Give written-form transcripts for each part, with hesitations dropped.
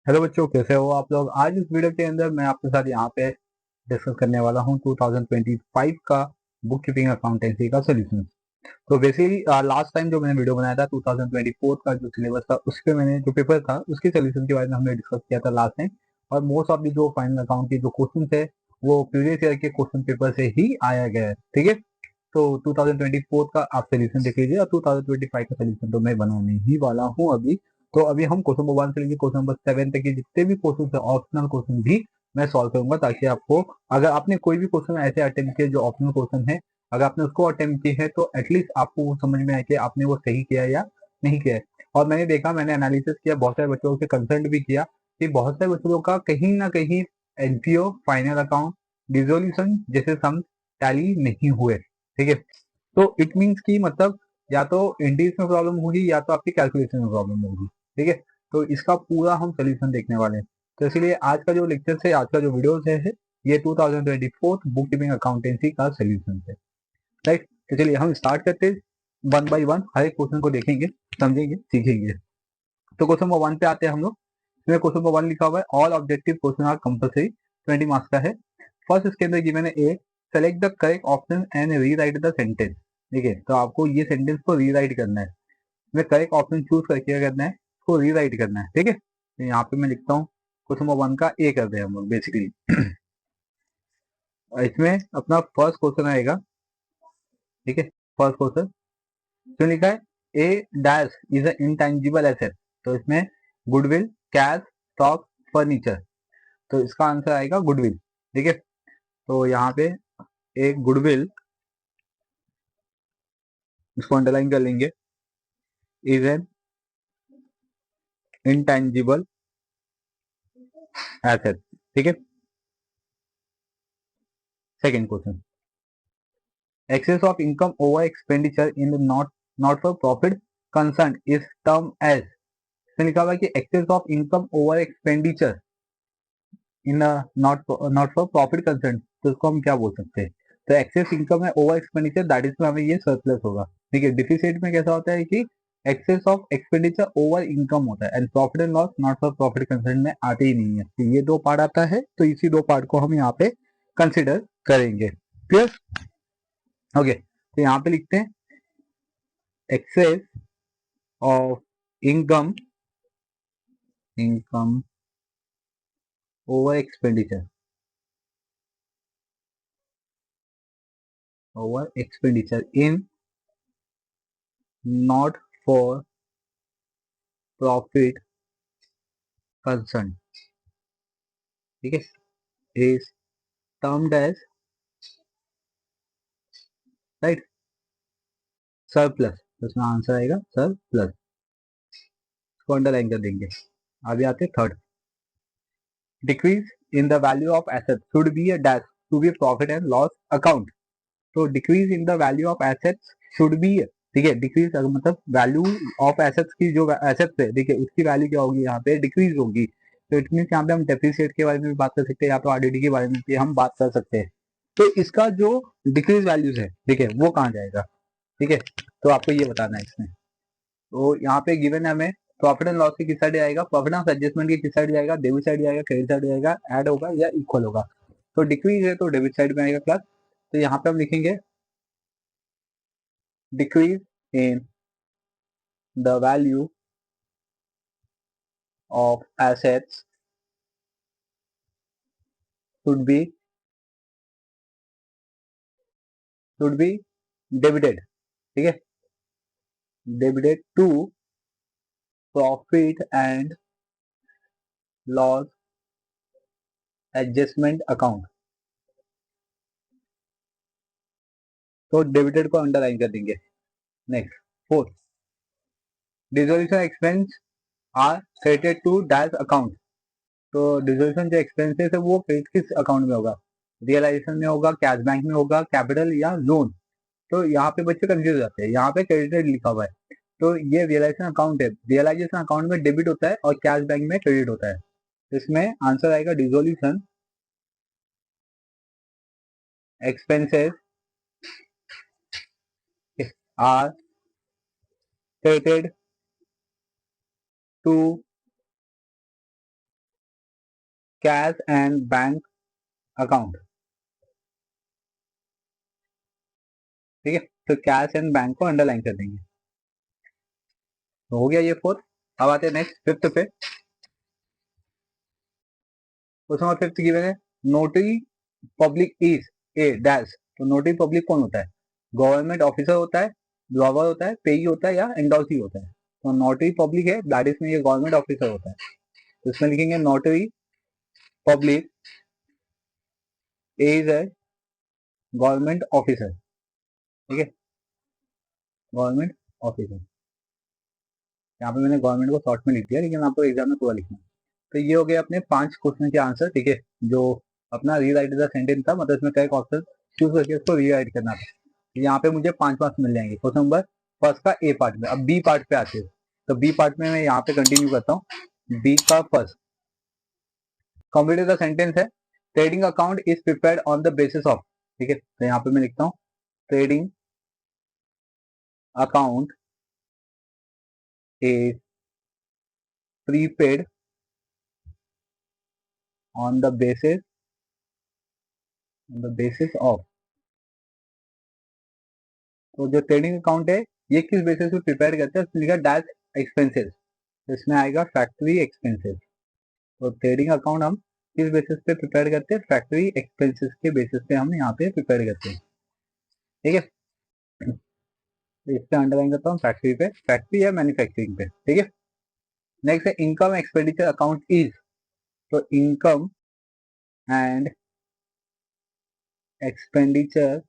Hello बच्चों, कैसे हो आप लोग। आज इस वीडियो के अंदर मैं आपके साथ यहाँ पे डिस्कस करने वाला हूँ 2025 का बुक कीपिंग अकाउंटेंसी का सोल्यूशन। तो बेसिकली लास्ट टाइम जो मैंने वीडियो बनाया था 2024 का जो सिलेबस था उसके मैंने जो पेपर था उसके सोल्यूशन के बारे में हमने डिस्कस किया था लास्ट टाइम। और मोस्ट ऑफ दी जो फाइनल अकाउंट के जो क्वेश्चन थे वो प्रीवियस ईयर के क्वेश्चन पेपर से ही आया गया है। ठीक है, तो 2024 का आप सोल्यूशन देख लीजिए और 2025 का सोल्यूशन तो मैं बनाने ही वाला हूँ अभी। तो अभी हम क्वेश्चन नंबर 1 से लेकर क्वेश्चन नंबर 7 तक के जितने भी क्वेश्चन है ऑप्शनल क्वेश्चन भी मैं सॉल्व करूंगा, ताकि आपको अगर आपने कोई भी क्वेश्चन ऐसे अटेम्प्ट किए जो ऑप्शनल क्वेश्चन है, अगर आपने उसको अटेम्प्ट किए हैं तो एटलीस्ट आपको वो समझ में आए कि आपने वो सही किया या नहीं किया है। और मैंने देखा, मैंने एनालिसिस किया, बहुत सारे बच्चों से कंसल्ट भी किया कि बहुत सारे बच्चों का कहीं ना कहीं एनपीओ, फाइनल अकाउंट, डिसोल्यूशन जैसे सम टैली नहीं हुए। ठीक है, तो इट मीन्स की मतलब या तो इंडीज में प्रॉब्लम होगी या तो आपकी कैलकुलेशन में प्रॉब्लम होगी। ठीक है, तो इसका पूरा हम सोल्यूशन देखने वाले हैं। तो इसलिए आज का जो लेक्चर है, आज का जो वीडियो है ये 2024 बुक कीपिंग अकाउंटेंसी का सोल्यूशन है। राइट, तो चलिए हम स्टार्ट करते हैं। वन बाई वन हर एक क्वेश्चन को देखेंगे, समझेंगे, सीखेंगे। तो क्वेश्चन नंबर 1 पे आते हैं हम लोग। इसमें क्वेश्चन नंबर 1 लिखा हुआ है all objective question are compulsory, 20 marks का है। फर्स्ट इसके अंदर गिवन है A, select the correct option and rewrite the sentence. ठीक है, तो आपको ये सेंटेंस को रीराइट करना है। इसमें करेक्ट ऑप्शन चूज करके क्या करना है, इसको रीराइट करना है। ठीक है, तो यहाँ पे मैं लिखता हूँ क्वेश्चन नंबर 1 का ए करते हैं हम लोग बेसिकली। इसमें अपना फर्स्ट क्वेश्चन आएगा। ठीक है, फर्स्ट क्वेश्चन क्यों लिखा है, A dash is a intangible asset. तो इसमें गुडविल, कैश, स्टॉक, फर्नीचर, तो इसका आंसर आएगा गुडविल। ठीक है, तो यहाँ पे एक गुडविल, इसको अंडरलाइन कर लेंगे, इज एन इंटेंजिबल एसेट। ठीक है, second question, excess of income over expenditure in the not for profit concern is term as. इसमें लिखा हुआ है कि excess of income over expenditure in not for profit concern, तो इसको हम क्या बोल सकते हैं। तो एक्सेस इनकम है ओवर एक्सपेंडिचर, दैट इज में हमें ये सरप्लस होगा। ठीक है, डिफिसिट में कैसा होता है कि excess of expenditure over income होता है, and profit and loss not for profit concern में आते ही नहीं है। तो ये दो पार्ट आता है, तो इसी दो पार्ट को हम यहाँ पे कंसिडर करेंगे। Clear, okay. तो यहाँ पे लिखते हैं excess of income income over expenditure in not for profit concern. ठीक है, is termed as right surplus. तो इसमें आंसर आएगा सरप्लस, इसको अंडरलाइन कर देंगे। आगे आते third, decrease in the value of asset should be a dash to be profit and loss account. तो decrease in the value of assets should be, ठीक है, डिक्रीज मतलब वैल्यू ऑफ एसेट्स की जो एसेट्स है, देखिए उसकी वैल्यू क्या होगी, यहाँ पे डिक्रीज होगी। तो इट मीन यहाँ पे हम डेप्रिसिएट के बारे में भी बात कर सकते हैं, या तो आरडीडी के बारे में भी हम बात कर सकते हैं। तो इसका जो डिक्रीज वैल्यूज है, ठीक है, वो कहाँ जाएगा। ठीक है, तो आपको ये बताना है इसमें। तो यहाँ पे गिवन है हमें प्रॉफिट एंड लॉस की किस साइड जाएगा, प्रॉफिट एंड एडजस्टमेंट की किस साइड जाएगा, डेबिट साइड जाएगा, क्रेडिट साइड जाएगा, ऐड होगा या इक्वल होगा। तो डिक्रीज है तो डेबिट साइड में आएगा प्लस। तो यहाँ पे हम लिखेंगे decrease in the value of assets should be debited. ठीक है, debited to profit and loss adjustment account. तो डेबिटेड को अंडरलाइन कर देंगे। Next fourth, dissolution expense are credited to dash account. तो डिसोल्यूशन जो एक्सपेंसेस है वो क्रेडिट किस अकाउंट में होगा, रियलाइजेशन में होगा, कैश बैंक में होगा, कैपिटल या लोन। तो यहाँ पे बच्चे कंफ्यूज हो जाते हैं, यहाँ पे क्रेडिटेड लिखा हुआ है, तो ये रियलाइजेशन अकाउंट है, रियलाइजेशन अकाउंट में डेबिट होता है और कैश बैंक में क्रेडिट होता है। तो इसमें आंसर आएगा dissolution expenses are credited to cash and bank account, ठीक है। तो कैश एंड बैंक को अंडरलाइन कर देंगे। तो हो गया ये फोर्थ। अब आते हैं नेक्स्ट फिफ्थ पे। क्वेश्चन नंबर फिफ्थ गिवन है, notary public is a dash. तो नोटरी पब्लिक कौन होता है? गवर्नमेंट ऑफिसर होता है, ब्लॉगर होता है, पेई होता है, या एंडोर्सी होता है? तो नोटरी पब्लिक है, दैट इज में ये गवर्नमेंट ऑफिसर होता है। तो इसमें लिखेंगे notary public is a government officer, ठीक है, गवर्नमेंट ऑफिसर। यहाँ पे मैंने गवर्नमेंट को शॉर्ट में लिख दिया, लेकिन आपको एग्जाम में पूरा लिखना है। तो ये हो गए अपने 5 क्वेश्चन के आंसर, ठीक है, जो अपना रीराइट द सेंटेंस था, मतलब इसमें कई ऑप्शन चूज करके उसको रीराइट करना था। यहाँ पे मुझे 5 मार्क्स मिल जाएंगे क्वेश्चन नंबर फर्स्ट का ए पार्ट में। अब बी पार्ट पे आते हैं। तो बी पार्ट में मैं यहाँ पे कंटिन्यू करता हूँ। बी का फर्स्ट कंप्लीट द सेंटेंस है, trading account is prepared on the basis of, ठीक है। तो यहाँ पे मैं लिखता हूँ trading account is prepaid on the basis of. तो जो ट्रेडिंग अकाउंट है ये किस बेसिस पे प्रिपेयर करते हैं? उसमें लिखा डैश एक्सपेंसेस, तो इसमें आएगा फैक्ट्री एक्सपेंसेस। तो ट्रेडिंग अकाउंट हम किस बेसिस पे प्रिपेयर करते हैं? फैक्ट्री एक्सपेंसेस के बेसिस पे हम यहाँ पे प्रिपेयर करते हैं, ठीक है। तो इस पे अंडरलाइन करता हूँ, फैक्ट्री पे, फैक्ट्री या मैन्युफैक्चरिंग पे, ठीक है। नेक्स्ट है इनकम एक्सपेंडिचर अकाउंट इज। तो income and expenditure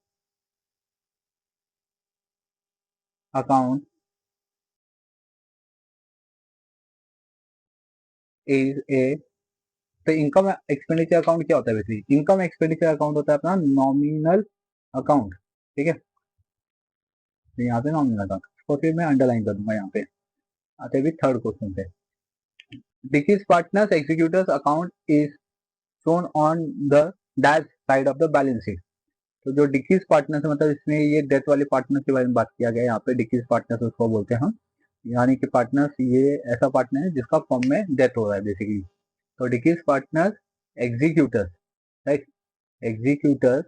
account is a. तो इनकम एक्सपेंडिचर अकाउंट क्या होता है? बेसिकली इनकम एक्सपेंडिचर अकाउंट होता है अपना नॉमिनल अकाउंट, ठीक है। तो यहाँ पे नॉमिनल अकाउंट को फिर मैं अंडरलाइन कर दूंगा। यहाँ पे आते भी थर्ड क्वेश्चन पे, डिकीज partners executive account is shown on the dash side of the balance sheet. तो जो डिकीज पार्टनर्स मतलब इसमें ये डेथ वाले पार्टनर्स के बारे में बात किया गया है। यहाँ पे डिकीज पार्टनर्स उसको बोलते हैं हम, यानी कि पार्टनर्स ये ऐसा पार्टनर है जिसका फर्म में डेथ हो रहा है बेसिकली। तो डिकीज partners executors, right, executors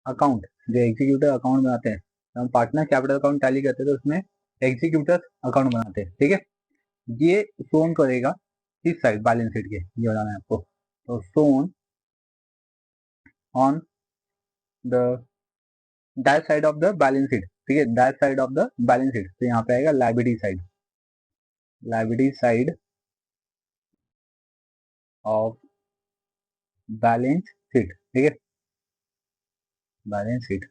account, जो एग्जीक्यूटर अकाउंट बनाते हैं, हम पार्टनर कैपिटल अकाउंट टैली करते हैं तो उसमें एग्जीक्यूटर्स अकाउंट बनाते हैं, ठीक है। ये शोन करेगा किस साइड? बैलेंस शीट के, ये बताना है आपको। तो shown on the that side of the balance sheet, ठीक है, that side of the balance sheet. तो यहाँ पे आएगा liability side, liability side of balance sheet, ठीक है, बैलेंस शीट,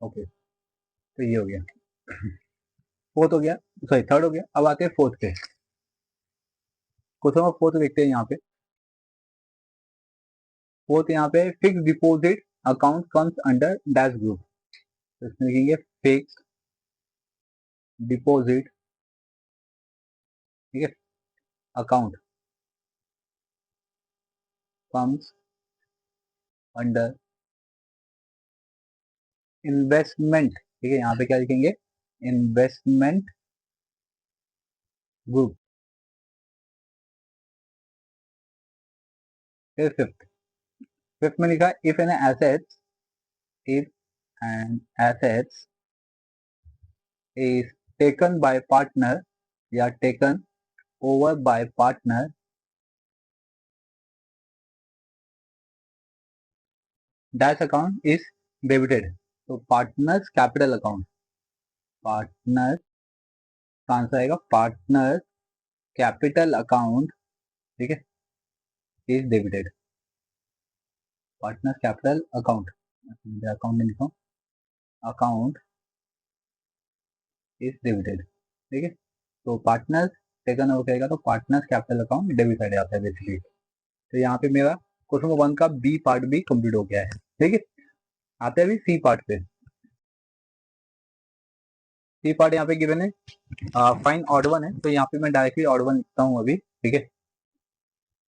ओके। तो ये हो गया, फोर्थ हो गया, सॉरी थर्ड हो गया। अब आते हैं फोर्थ पे। क्वेश्चन नंबर फोर्थ देखते हैं यहाँ पे। फोर्थ यहाँ पे fix deposit account comes under dash group. तो इसमें लिखेंगे फिक्स डिपॉजिट, ठीक है, अकाउंट कम्स अंडर इन्वेस्टमेंट, ठीक है। यहाँ पे क्या लिखेंगे? Investment group. फिर फिफ्थ, फिफ्थ में लिखा if an assets, if an assets is taken by partner या taken over by partner, dash account is debited. तो पार्टनर्स कैपिटल अकाउंट, पार्टनर का आंसर आएगा पार्टनर कैपिटल अकाउंट, ठीक है, is debited. Partner capital account, account नहीं लिखा, account is debited, ठीक है। तो पार्टनर्स टेकन ओवर करेगा तो partners capital account debit side आता है बेसिकली। तो यहाँ पे मेरा क्वेश्चन नंबर 1 का बी पार्ट भी कंप्लीट हो गया है, ठीक है। आते हैं अभी सी पार्ट पे। सी पार्ट यहाँ पे गिवन है, फाइन ऑड वन है। तो यहाँ पे मैं डायरेक्टली ऑड वन लिखता हूँ अभी, ठीक है।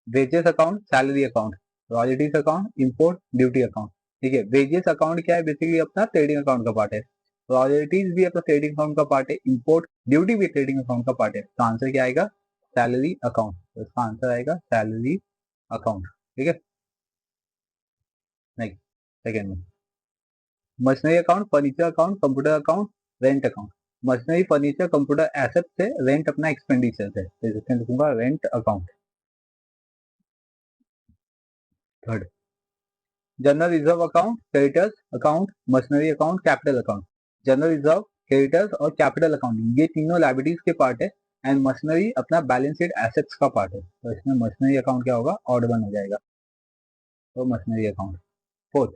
Wages account, salary account, royalties account, import duty account, ठीक है। वेजेस अकाउंट क्या है? बेसिकली अपना ट्रेडिंग अकाउंट का पार्ट है। रॉयल्टीज भी अपना ट्रेडिंग अकाउंट का पार्ट है, इंपोर्ट ड्यूटी भी ट्रेडिंग अकाउंट का पार्ट है। तो आंसर क्या आएगा? सैलरी अकाउंट, तो इसका आंसर आएगा सैलरी अकाउंट। ठीक है, नेक्स्ट सेकेंड में machinery account, furniture account, computer account, rent account. Machinery, furniture, computer asset से, रेंट अपना एक्सपेंडिचर है, तो इसमें लिखूंगा rent account. Third, general reserve account, creditors account, machinery account, capital account. General reserve, creditors और capital account ये तीनों liabilities के पार्ट है, एंड मशीनरी अपना बैलेंस शीट एसेट्स का पार्ट है, तो इसमें मशीनरी अकाउंट क्या होगा, ऑड वन हो जाएगा, तो machinery account. Fourth,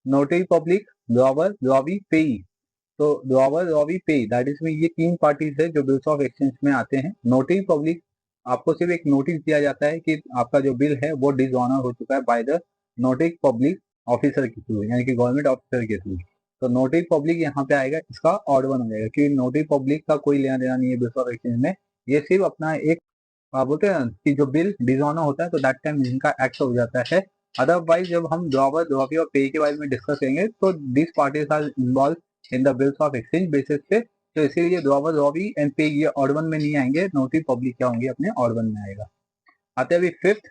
notary public, drawer, drawee, पेई। तो ड्रॉवर, ड्रॉवी, पेई दैट इज में ये तीन पार्टीज है जो बिल्स ऑफ एक्सचेंज में आते हैं। नोटरी पब्लिक, आपको सिर्फ एक नोटिस दिया जाता है कि आपका जो बिल है वो डिसऑनर हो चुका है by the notary public officer के थ्रू, यानी कि गवर्नमेंट ऑफिसर के थ्रू। तो नोटरी पब्लिक यहाँ पे आएगा, इसका ऑड वन हो जाएगा, क्योंकि नोटरी पब्लिक का कोई लेना देना नहीं है बिल्स ऑफ एक्सचेंज में। ये सिर्फ अपना एक बोलते हैं ना कि जो बिल डिसऑनर होता है तो दैट टाइम इनका एक्ट हो जाता है। अदरवाइज जब हम ड्रॉवर, ड्रॉवी और पे के बारे में डिस्कस करेंगे तो this parties are involve in the bills of exchange basis पे, तो इसीलिए ड्रॉवर, ड्रॉवी एंड पे ये ऑड वन में नहीं आएंगे, नोटरी पब्लिक क्या होंगे, अपने ऑड वन में आएगा। आते हैं अभी फिफ्थ।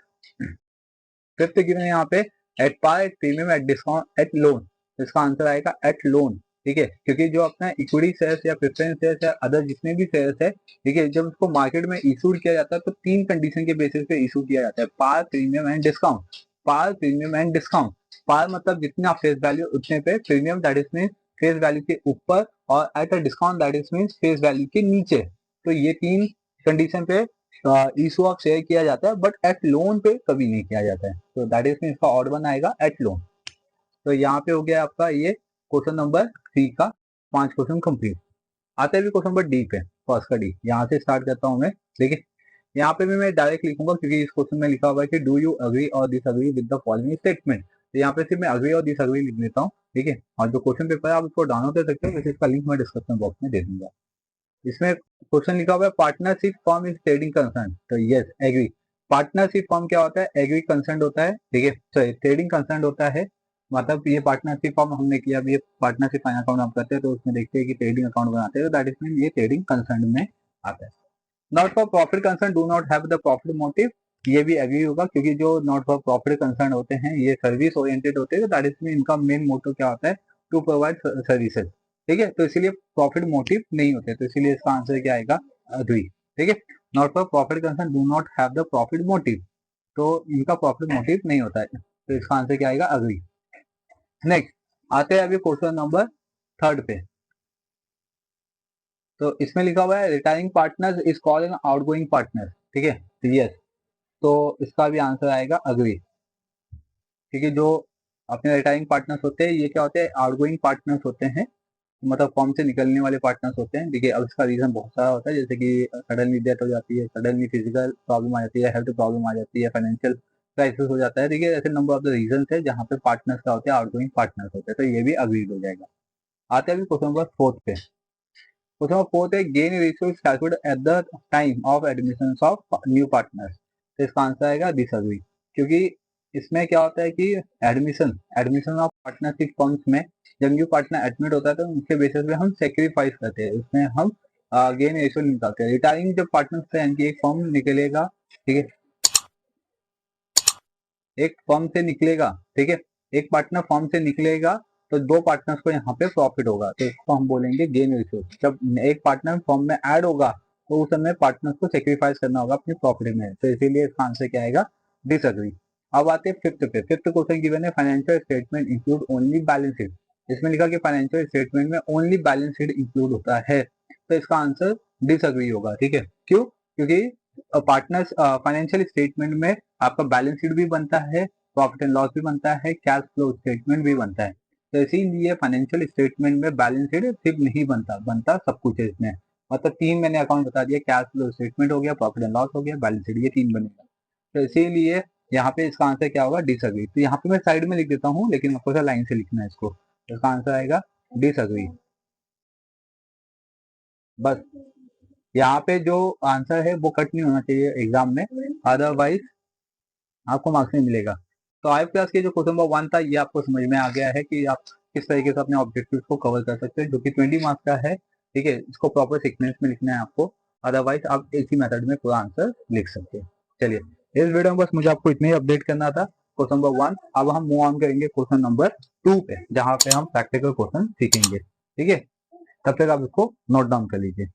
फिफ्थ गिवन है यहाँ पे, at par, at premium, at discount, at loan. इसका आंसर आएगा एट लोन। ठीक है, क्योंकि जो अपना इक्विटी शेयर्स या प्रेफरेंस शेयर्स या अदर जितने भी शेयर्स है, ठीक है, जब उसको मार्केट में इशू किया जाता है तो तीन कंडीशन के बेसिस पे इशू किया जाता है, par, premium and discount. Par, premium and discount. Par मतलब जितना फेस वैल्यू उतने पे, premium that is mean face value के ऊपर, और at a discount that is mean face value के नीचे। तो ये तीन कंडीशन पे इशू ऑफ शेयर किया जाता है, बट एट लोन पे कभी नहीं किया जाता है, तो दैट इज मीन इसका ऑड वन आएगा एट लोन। तो यहाँ पे हो गया आपका ये क्वेश्चन नंबर 3 का 5 क्वेश्चन कंप्लीट। आते हैं भी क्वेश्चन नंबर डी पे, फर्स्ट का डी, यहाँ से स्टार्ट करता हूँ मैं। देखिए, यहाँ पे भी मैं डायरेक्ट लिखूंगा क्योंकि इस क्वेश्चन में लिखा हुआ है कि डू यू अग्री और disagree with the following statement, तो यहाँ पे सिर्फ मैं अग्री और डिसअग्री लिख देता हूँ। ठीक है, और जो क्वेश्चन पेपर है आप उसको डाउनलोड कर सकते हो, वैसे इसका लिंक मैं डिस्क्रिप्शन बॉक्स में दे दूंगा। इसमें क्वेश्चन लिखा हुआ है partnership form is trading concern, तो यस एग्री। पार्टनरशिप फॉर्म क्या होता है, एग्री कंसर्न होता है। ठीक है, सॉरी ट्रेडिंग कंसर्न होता है, मतलब ये पार्टनरशिप फॉर्म हमने किया, अभी ये पार्टनरशिप फाइनेंस अकाउंट हम करते हैं तो उसमें देखते हैं कि ट्रेडिंग अकाउंट बनाते हैं, तो दैट इज मीन ये ट्रेडिंग कंसर्न में आता है। Not for profit concern, do not have the profit motive, ये भी एग्री होगा, क्योंकि जो नॉट फॉर प्रॉफिट कंसर्न होते हैं ये सर्विस ओरिएंटेड होते हैं, तो दैट इज मीन इनका मेन मोटिव क्या होता है, टू प्रोवाइड सर्विसेज। ठीक है, तो इसीलिए प्रॉफिट मोटिव नहीं होते, तो इसीलिए इसका आंसर क्या आएगा, अग्री। ठीक है, not for profit concern do not have the profit motive, तो इनका प्रॉफिट मोटिव नहीं होता है, तो इसका आंसर क्या आएगा, अग्री। नेक्स्ट आते हैं अभी क्वेश्चन नंबर थर्ड पे। तो इसमें लिखा हुआ है retiring partner is called an outgoing partner. ठीक है, यस, तो इसका भी आंसर आएगा अग्री, क्योंकि जो अपने रिटायरिंग पार्टनर्स होते हैं ये क्या होते हैं, आउटगोइंग पार्टनर्स होते हैं, मतलब फॉर्म से निकलने वाले पार्टनर्स होते हैं। देखिए, अब इसका रीजन बहुत सारा होता है, जैसे कि सडनली डेथ हो जाती है, सडनली फिजिकल प्रॉब्लम आ जाती है, हेल्थ प्रॉब्लम आ जाती है, फाइनेंशियल क्राइसिस हो जाता है। देखिए, ऐसे नंबर ऑफ द रीजन है जहाँ पे पार्टनर्स का होते हैं, आउटगोइंग पार्टनर्स होते हैं, तो ये भी अग्रीड हो जाएगा। आते हैं अभी क्वेश्चन नंबर फोर्थ पे। क्वेश्चन नंबर फोर्थ है gain ratio is calculated at the time of admission of new partners, तो इसका आंसर आएगा डिसएग्री, क्योंकि इसमें क्या होता है कि admission admission of partnership firms में जब न्यू पार्टनर एडमिट होता है तो उसके बेसिस पे हम सेक्रीफाइस करते हैं, उसमें हम गेन रेशियो निकालते हैं। रिटायरिंग जब पार्टनर से यानी कि एक फर्म निकलेगा, ठीक है, एक फर्म से निकलेगा, ठीक है, एक पार्टनर फर्म से निकलेगा तो दो पार्टनर्स को यहाँ पे प्रॉफिट होगा, तो इसको हम बोलेंगे गेन रेशियो। जब एक पार्टनर फर्म में ऐड होगा तो उस समय पार्टनर्स को सेक्रीफाइस करना होगा अपने प्रॉफिट में, तो इसीलिए इसका आंसर क्या आएगा, डिसएग्री। अब आते हैं फिफ्थ पे। फिफ्थ क्वेश्चन गिवन है financial statement include only balance sheet, इसमें लिखा कि फाइनेंशियल स्टेटमेंट में ओनली बैलेंस शीट इंक्लूड होता है, तो इसका आंसर डिसएग्री होगा। ठीक है, क्यों, क्योंकि पार्टनर्स फाइनेंशियल स्टेटमेंट में आपका बैलेंस शीट भी बनता है, प्रॉफिट एंड लॉस भी बनता है, कैश फ्लो स्टेटमेंट भी बनता है, तो इसीलिए फाइनेंशियल स्टेटमेंट में बैलेंस शीट सिर्फ नहीं बनता, बनता सब कुछ है इसमें। मतलब तीन मैंने अकाउंट बता दिया, कैश फ्लो स्टेटमेंट हो गया, प्रॉफिट एंड लॉस हो गया, बैलेंस शीट, ये तीन बनेगा, तो इसीलिए यहाँ पे इसका आंसर क्या होगा, डिसएग्री। तो यहाँ पे मैं साइड में लिख देता हूँ, लेकिन आपको लाइन से लिखना है इसको, तो इसका आंसर आएगा डिसएग्री। बस यहाँ पे जो आंसर है वो कट नहीं होना चाहिए एग्जाम में, अदरवाइज आपको मार्क्स नहीं मिलेगा। तो 5 क्लास के जो क्वेश्चन नंबर 1 था ये आपको समझ में आ गया है कि आप किस तरीके से अपने ऑब्जेक्टिव्स को कवर कर सकते हैं, जो कि 20 मार्क्स का है। ठीक है, इसको प्रॉपर सीक्वेंस में लिखना है आपको, अदरवाइज आप एक ही मेथड में पूरा आंसर लिख सकते हैं। चलिए, इस वीडियो में बस मुझे आपको इतने ही अपडेट करना था क्वेश्चन नंबर 1। अब हम मूव ऑन करेंगे क्वेश्चन नंबर 2 पे, जहाँ पे हम प्रैक्टिकल क्वेश्चन सीखेंगे। ठीक है, तब तक आप इसको नोट डाउन कर लीजिए।